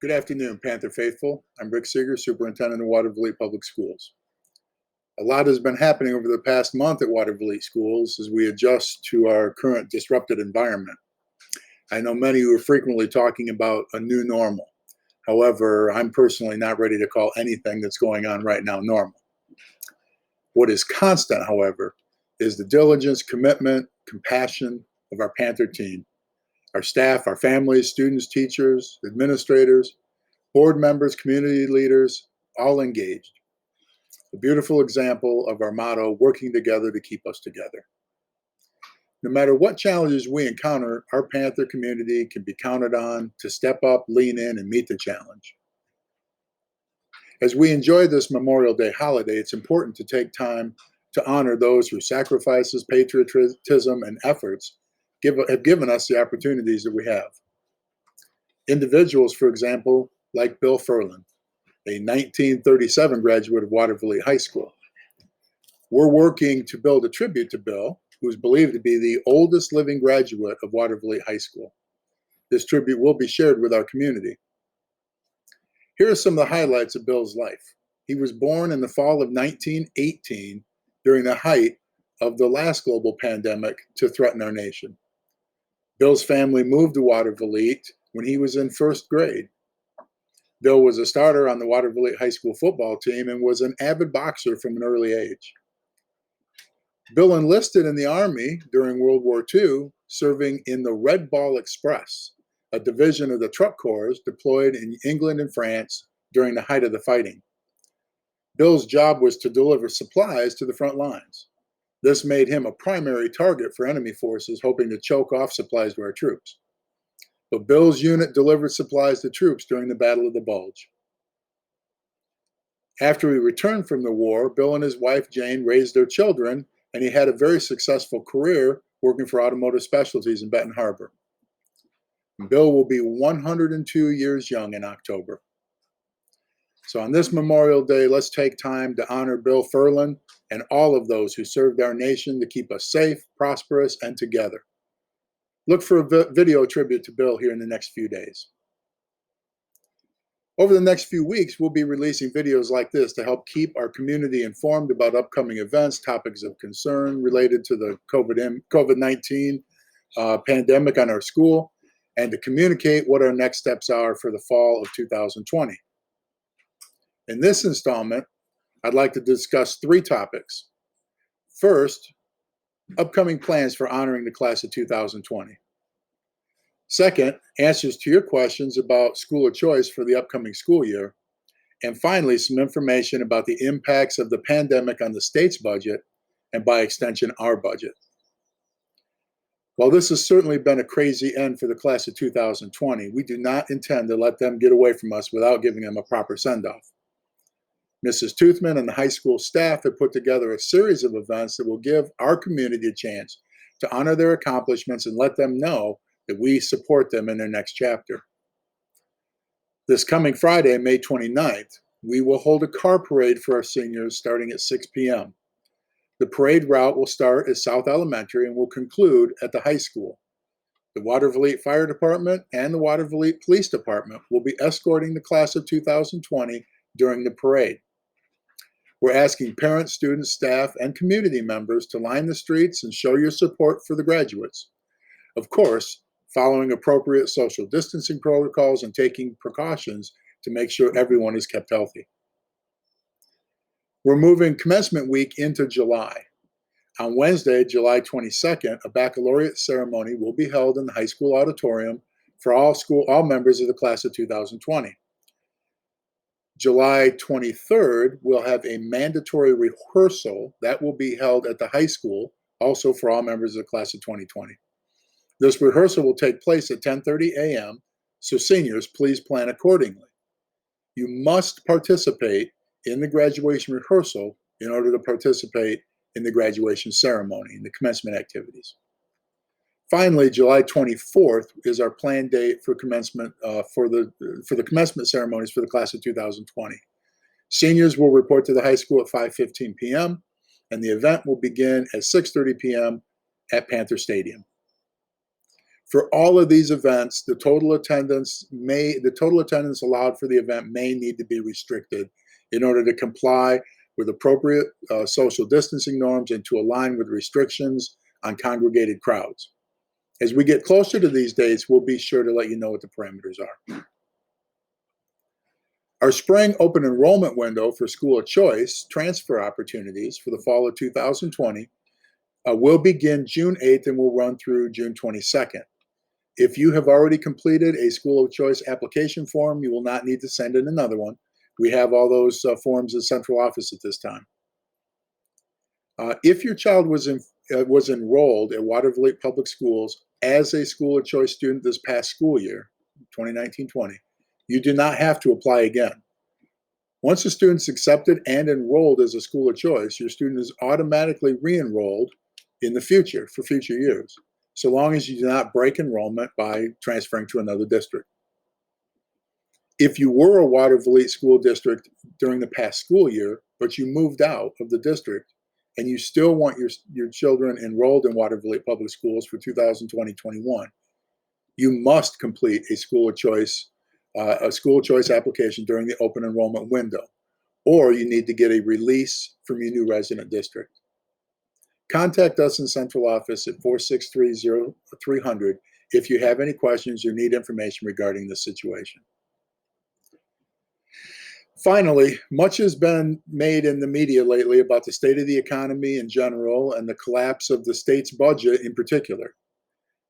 Good afternoon, Panther Faithful. I'm Rick Seeger, Superintendent of Waterville Public Schools. A lot has been happening over the past month at Waterville Schools as we adjust to our current disrupted environment. I know many who are frequently talking about a new normal. However, I'm personally not ready to call anything that's going on right now normal. What is constant, however, is the diligence, commitment, compassion of our Panther team. Our staff, our families, students, teachers, administrators, board members, community leaders, all engaged. A beautiful example of our motto, working together to keep us together. No matter what challenges we encounter, our Panther community can be counted on to step up, lean in, and meet the challenge. As we enjoy this Memorial Day holiday, it's important to take time to honor those whose sacrifices, patriotism, and efforts have given us the opportunities that we have. Individuals, for example, like Bill Furlan, a 1937 graduate of Waterville High School. We're working to build a tribute to Bill, who is believed to be the oldest living graduate of Waterville High School. This tribute will be shared with our community. Here are some of the highlights of Bill's life. He was born in the fall of 1918 during the height of the last global pandemic to threaten our nation. Bill's family moved to Waterville when he was in first grade. Bill was a starter on the Waterville High School football team and was an avid boxer from an early age. Bill enlisted in the Army during World War II, serving in the Red Ball Express, a division of the truck corps deployed in England and France during the height of the fighting. Bill's job was to deliver supplies to the front lines. This made him a primary target for enemy forces hoping to choke off supplies to our troops. But Bill's unit delivered supplies to troops during the Battle of the Bulge. After he returned from the war, Bill and his wife Jane raised their children, and he had a very successful career working for Automotive Specialties in Benton Harbor. Bill will be 102 years young in October. So on this Memorial Day, let's take time to honor Bill Furlan and all of those who served our nation to keep us safe, prosperous, and together. Look for a video tribute to Bill here in the next few days. Over the next few weeks, we'll be releasing videos like this to help keep our community informed about upcoming events, topics of concern related to the COVID-19 pandemic on our school, and to communicate what our next steps are for the fall of 2020. In this installment, I'd like to discuss three topics. First, upcoming plans for honoring the class of 2020. Second, answers to your questions about school of choice for the upcoming school year. And finally, some information about the impacts of the pandemic on the state's budget and by extension, our budget. While this has certainly been a crazy end for the class of 2020, we do not intend to let them get away from us without giving them a proper send-off. Mrs. Toothman and the high school staff have put together a series of events that will give our community a chance to honor their accomplishments and let them know that we support them in their next chapter. This coming Friday, May 29th, we will hold a car parade for our seniors starting at 6 p.m. The parade route will start at South Elementary and will conclude at the high school. The Waterville Fire Department and the Waterville Police Department will be escorting the class of 2020 during the parade. We're asking parents, students, staff, and community members to line the streets and show your support for the graduates. Of course, following appropriate social distancing protocols and taking precautions to make sure everyone is kept healthy. We're moving commencement week into July. On Wednesday, July 22nd, a baccalaureate ceremony will be held in the high school auditorium for all members of the class of 2020. July 23rd, we'll have a mandatory rehearsal that will be held at the high school, also for all members of the class of 2020. This rehearsal will take place at 10:30 a.m., so seniors, please plan accordingly. You must participate in the graduation rehearsal in order to participate in the graduation ceremony and the commencement activities. Finally, July 24th is our planned date for commencement for the commencement ceremonies for the class of 2020. Seniors will report to the high school at 5:15 p.m. and the event will begin at 6:30 p.m. at Panther Stadium. For all of these events, the total attendance allowed for the event may need to be restricted in order to comply with appropriate social distancing norms and to align with restrictions on congregated crowds. As we get closer to these dates, we'll be sure to let you know what the parameters are. Our spring open enrollment window for school of choice transfer opportunities for the fall of 2020 will begin June 8th and will run through June 22nd. If you have already completed a school of choice application form, you will not need to send in another one. We have all those forms in central office at this time. If your child was enrolled at Waterville Public Schools as a school of choice student this past school year, 2019-20, you do not have to apply again. Once a student's accepted and enrolled as a school of choice, your student is automatically re-enrolled in the future for future years, so long as you do not break enrollment by transferring to another district. If you were a Waterville school district during the past school year, but you moved out of the district and you still want your children enrolled in Waterville Public Schools for 2020-21, you must complete a school of choice application during the open enrollment window, or you need to get a release from your new resident district. Contact us in central office at 463-0300 if you have any questions or need information regarding the situation. Finally, much has been made in the media lately about the state of the economy in general and the collapse of the state's budget in particular.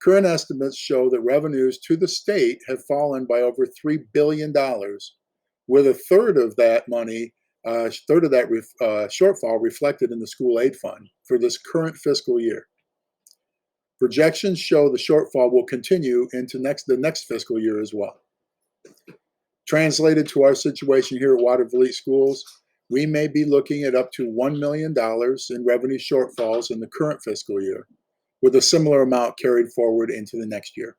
Current estimates show that revenues to the state have fallen by over $3 billion, with a third of that shortfall reflected in the school aid fund for this current fiscal year. Projections show the shortfall will continue into the next fiscal year as well. Translated to our situation here at Waterville Schools, we may be looking at up to $1 million in revenue shortfalls in the current fiscal year, with a similar amount carried forward into the next year.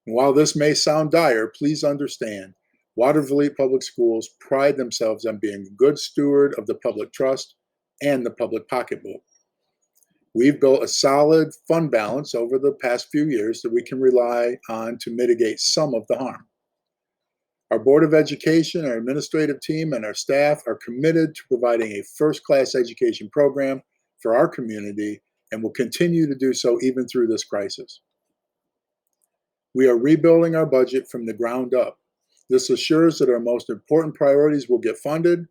And while this may sound dire, please understand, Waterville Public Schools pride themselves on being a good steward of the public trust and the public pocketbook. We've built a solid fund balance over the past few years that we can rely on to mitigate some of the harm. Our Board of Education, our administrative team, and our staff are committed to providing a first-class education program for our community and will continue to do so even through this crisis. We are rebuilding our budget from the ground up. This assures that our most important priorities will get funded.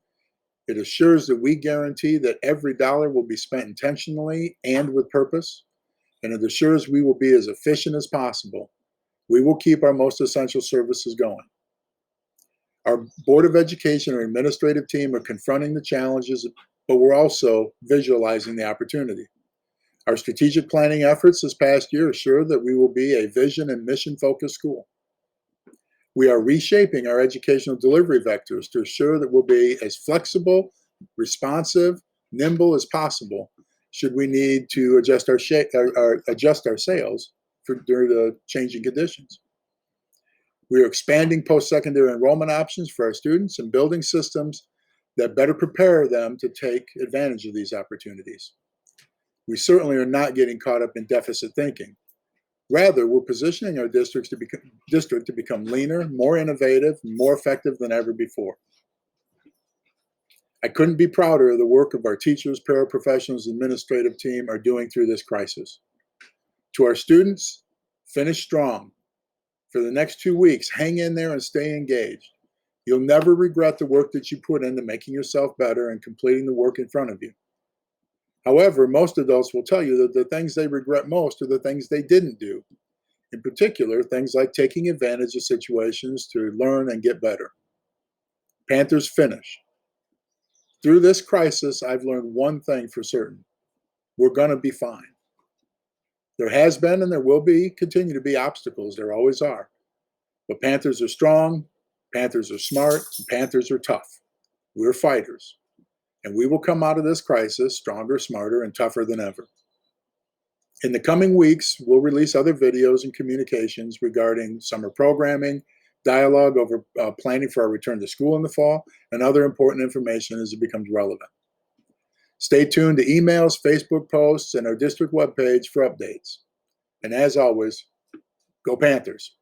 It assures that we guarantee that every dollar will be spent intentionally and with purpose. And it assures we will be as efficient as possible. We will keep our most essential services going. Our Board of Education and administrative team are confronting the challenges, but we're also visualizing the opportunity. Our strategic planning efforts this past year assure that we will be a vision and mission-focused school. We are reshaping our educational delivery vectors to assure that we'll be as flexible, responsive, nimble as possible should we need to adjust our sails during the changing conditions. We are expanding post-secondary enrollment options for our students and building systems that better prepare them to take advantage of these opportunities. We certainly are not getting caught up in deficit thinking. Rather, we're positioning our district to become leaner, more innovative, and more effective than ever before. I couldn't be prouder of the work of our teachers, paraprofessionals, and administrative team are doing through this crisis. To our students, finish strong. For the next 2 weeks, hang in there and stay engaged. You'll never regret the work that you put into making yourself better and completing the work in front of you. However, most adults will tell you that the things they regret most are the things they didn't do. In particular, things like taking advantage of situations to learn and get better. Panthers finish. Through this crisis, I've learned one thing for certain. We're going to be fine. There has been and there will continue to be obstacles. There always are. But Panthers are strong, Panthers are smart, and Panthers are tough. We're fighters. And we will come out of this crisis stronger, smarter, and tougher than ever. In the coming weeks, we'll release other videos and communications regarding summer programming, dialogue over planning for our return to school in the fall, and other important information as it becomes relevant. Stay tuned to emails, Facebook posts, and our district webpage for updates. And as always, Go Panthers.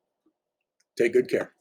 Take good care.